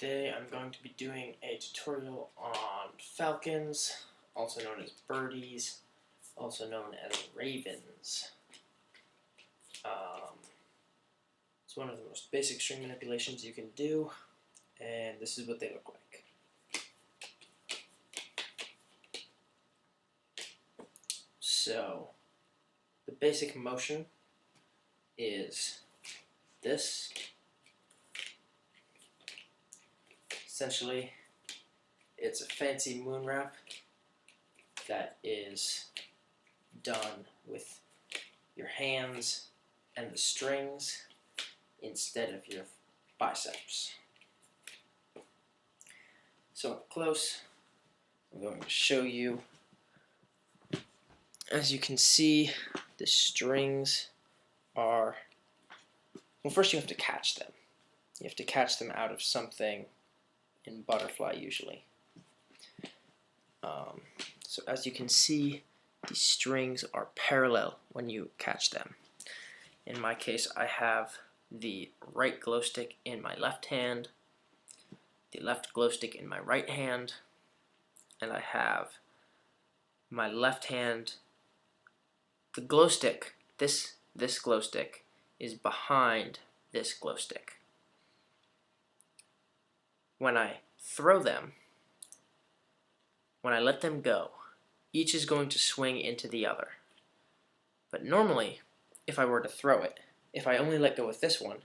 Today I'm going to be doing a tutorial on falcons, also known as birdies, also known as ravens. It's one of the most basic string manipulations you can do, and this is what they look like. So, the basic motion is this. Essentially, it's a fancy moon wrap that is done with your hands and the strings instead of your biceps. So up close, I'm going to show you. As you can see, the strings are, well, first you have to catch them. You have to catch them out of something in butterfly usually. So as you can see, the strings are parallel when you catch them. In my case, I have the right glow stick in my left hand, the left glow stick in my right hand, and I have my left hand, the glow stick, this glow stick is behind this glow stick. When I throw them, when I let them go, each is going to swing into the other. But normally, if I were to throw it, if I only let go with this one,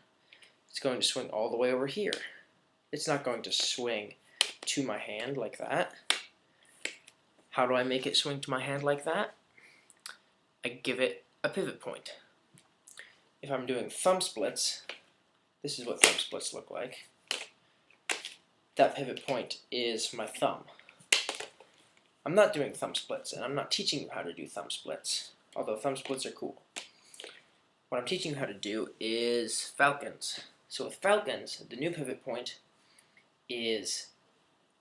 it's going to swing all the way over here. It's not going to swing to my hand like that. How do I make it swing to my hand like that? I give it a pivot point. If I'm doing thumb splits, this is what thumb splits look like. That pivot point is my thumb. I'm not doing thumb splits, and I'm not teaching you how to do thumb splits, although thumb splits are cool. What I'm teaching you how to do is falcons. So with falcons, the new pivot point is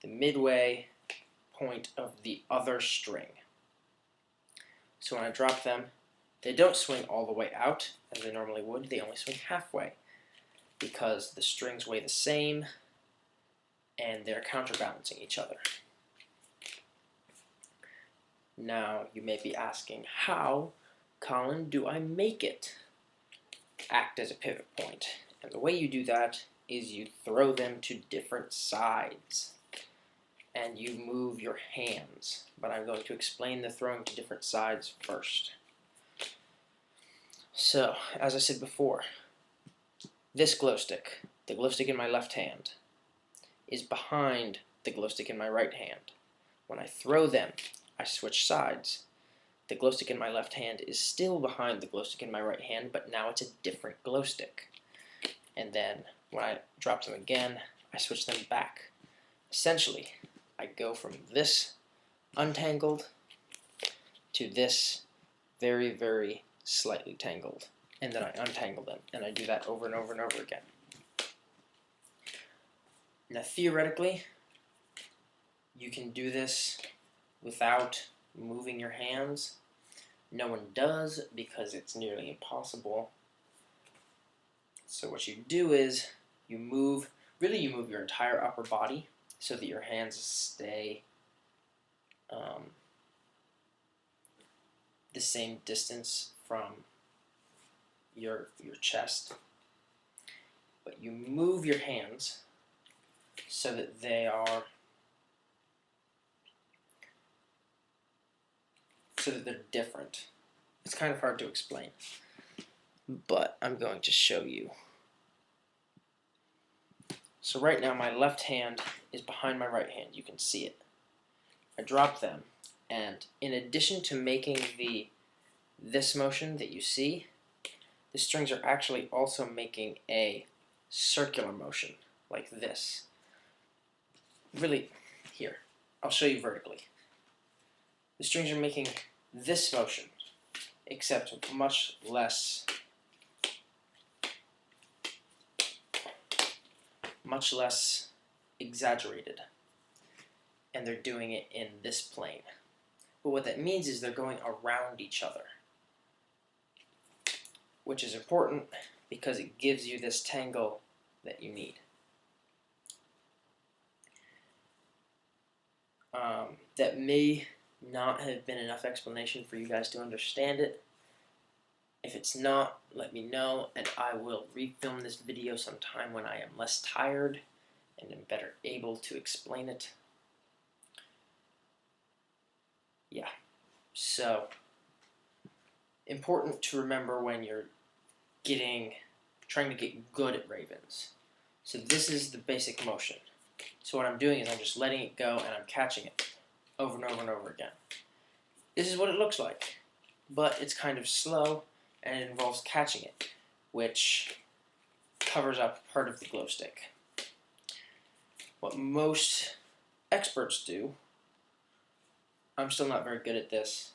the midway point of the other string. So when I drop them, they don't swing all the way out as they normally would, they only swing halfway because the strings weigh the same and they're counterbalancing each other. Now, you may be asking, how, Colin, do I make it act as a pivot point? And the way you do that is you throw them to different sides and you move your hands. But I'm going to explain the throwing to different sides first. So, as I said before, this glow stick, the glow stick in my left hand, is behind the glow stick in my right hand. When I throw them, I switch sides. The glow stick in my left hand is still behind the glow stick in my right hand, but now it's a different glow stick. And then when I drop them again, I switch them back. Essentially, I go from this untangled to this very, very slightly tangled. And then I untangle them, and I do that over and over and over again. Now theoretically, you can do this without moving your hands. No one does because it's nearly impossible. So what you do is you move your entire upper body so that your hands stay the same distance from your chest. But you move your hands so that they are they're different. It's kind of hard to explain, but I'm going to show you. So right now my left hand is behind my right hand. You can see it. I drop them, and in addition to making this motion that you see, the strings are actually also making a circular motion like this. Really, here, I'll show you vertically. The strings are making this motion, except much less exaggerated. And they're doing it in this plane. But what that means is they're going around each other, which is important because it gives you this tangle that you need. That may not have been enough explanation for you guys to understand it. If it's not, let me know, and I will refilm this video sometime when I am less tired and am better able to explain it. Yeah, so important to remember when you're trying to get good at ravens. So this is the basic motion. So what I'm doing is I'm just letting it go and I'm catching it over and over and over again. This is what it looks like, but it's kind of slow and it involves catching it, which covers up part of the glow stick. What most experts do, I'm still not very good at this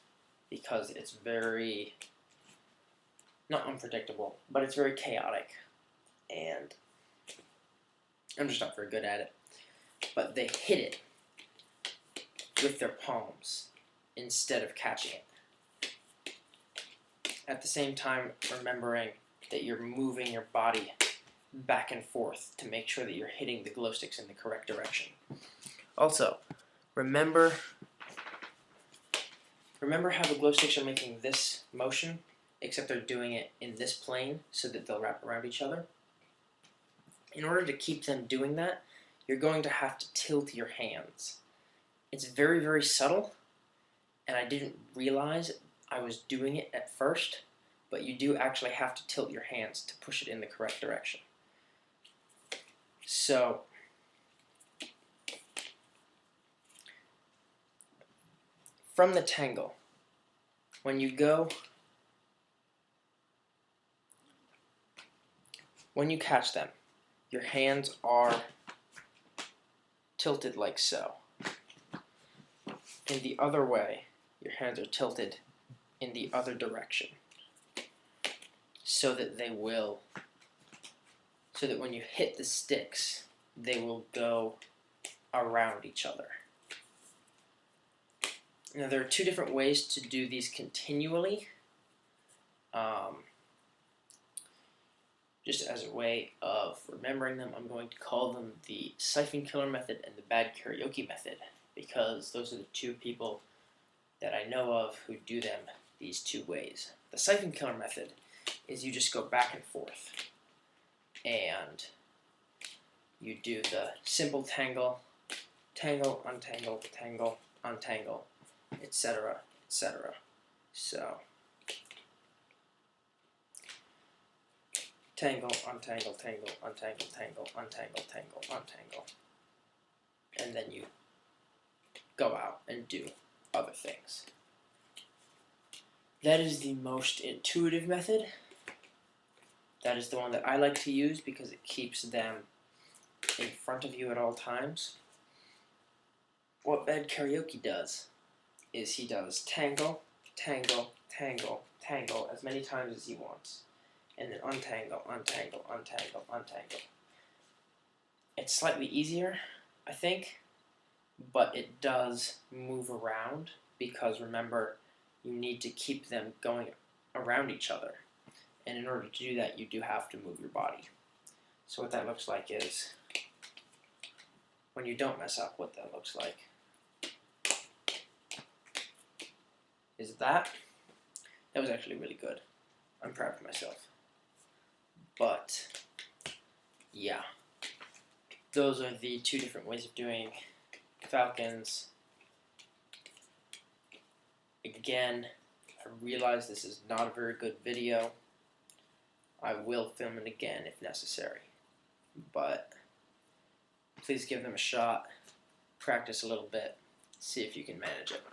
because it's very, not unpredictable, but it's very chaotic, and I'm just not very good at it. But they hit it with their palms instead of catching it. At the same time, remembering that you're moving your body back and forth to make sure that you're hitting the glow sticks in the correct direction. Also, remember how the glow sticks are making this motion, except they're doing it in this plane so that they'll wrap around each other. In order to keep them doing that, you're going to have to tilt your hands. It's very, very subtle, and I didn't realize I was doing it at first, but you do actually have to tilt your hands to push it in the correct direction. So, from the tangle, when you catch them, your hands are tilted like so. In the other way, your hands are tilted in the other direction, so that when you hit the sticks, they will go around each other. Now, there are two different ways to do these continually. Just as a way of remembering them, I'm going to call them the siphon killer method and the bad karaoke method, because those are the two people that I know of who do them these two ways. The siphon killer method is you just go back and forth, and you do the simple tangle, tangle, untangle, tangle, untangle, etc., etc. So, tangle, untangle, tangle, untangle, tangle, untangle, tangle, untangle. And then you go out and do other things. That is the most intuitive method. That is the one that I like to use because it keeps them in front of you at all times. What bad karaoke does is he does tangle, tangle, tangle, tangle as many times as he wants. And then untangle, untangle, untangle, untangle. It's slightly easier, I think, but it does move around because, remember, you need to keep them going around each other. And in order to do that, you do have to move your body. So what that looks like is, when you don't mess up, what that looks like is that. That was actually really good. I'm proud of myself. But, yeah, those are the two different ways of doing falcons. Again, I realize this is not a very good video. I will film it again if necessary. But please give them a shot, practice a little bit, see if you can manage it.